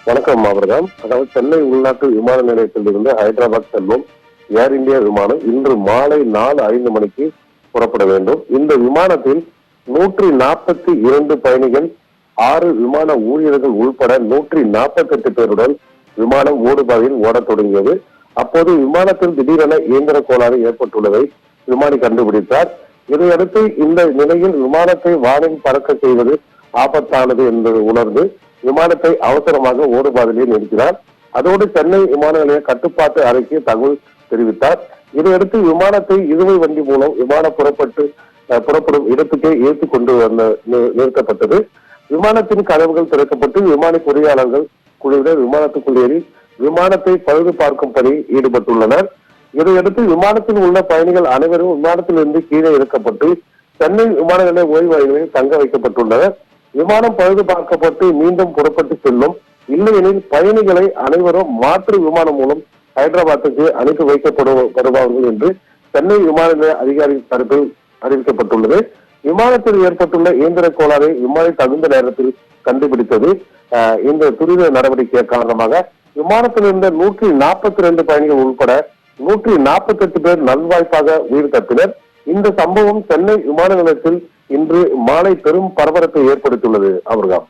வணக்கம் அவர்தான். அதாவது சென்னை உள்நாட்டு விமான நிலையத்தில் இருந்து ஹைதராபாத் செல்லும் ஏர் இந்தியா விமானம் இன்று மாலை 4:05 மணிக்கு புறப்பட வேண்டும். இந்த விமானத்தில் 142 பயணிகள், 6 விமான ஊழியர்கள் உள்பட 148 பேருடன் விமானம் ஓடுபாதையில் ஓடத் தொடங்கியது. அப்போது விமானத்தில் திடீரென இயந்திர கோளாறு ஏற்பட்டுள்ளதை விமானி கண்டுபிடித்தார். இதையடுத்து இந்த நிலையில் விமானத்தை வானில் பறக்க செய்வது ஆபத்தானது என்பதை உணர்ந்து விமானத்தை அவசரமாக ஓடுபாதையிலே நிறுத்தினார். அதோடு சென்னை விமான நிலைய கட்டுப்பாட்டு அறைக்கு தகவல் தெரிவித்தார். இதையடுத்து விமானத்தை இருவை வண்டி மூலம் விமானம் புறப்படும் இடத்துக்கே ஏற்றிக் கொண்டு நிறுத்தப்பட்டது. விமானத்தின் கதவுகள் திறக்கப்பட்டு விமான பொறியாளர்கள் குழுவினர் விமானத்துக்குள் ஏறி விமானத்தை பழுது பார்க்கும் பணி ஈடுபட்டுள்ளனர். இதையடுத்து விமானத்தில் உள்ள பயணிகள் அனைவரும் விமானத்திலிருந்து கீழே இறக்கப்பட்டு சென்னை விமான நிலைய ஓய்வாய்களில் தங்க வைக்கப்பட்டுள்ளனர். விமானம் பழுது பார்க்கப்பட்டு மீண்டும் புறப்பட்டு செல்லும். இல்லையெனில் பயணிகளை அனைவரும் மாற்று விமானம் மூலம் ஹைதராபாத்துக்கு அனுப்பி வைக்கப்படுவார்கள் என்று சென்னை விமான நிலைய அதிகாரிகள் தரப்பில் அறிவிக்கப்பட்டுள்ளது. விமானத்தில் ஏற்பட்டுள்ள இயந்திர கோளாறை விமானி தகுந்த நேரத்தில் கண்டுபிடித்தது. இந்த துரித நடவடிக்கை காரணமாக விமானத்தில் இருந்த 142 பயணிகள் உட்பட 148 பேர் நல்வாய்ப்பாக உயிர் தப்பினர். இந்த சம்பவம் சென்னை விமான நிலையத்தில் இன்று மாலை பெரும் பரபரப்பை ஏற்படுத்தியுள்ளது. அவர்கள்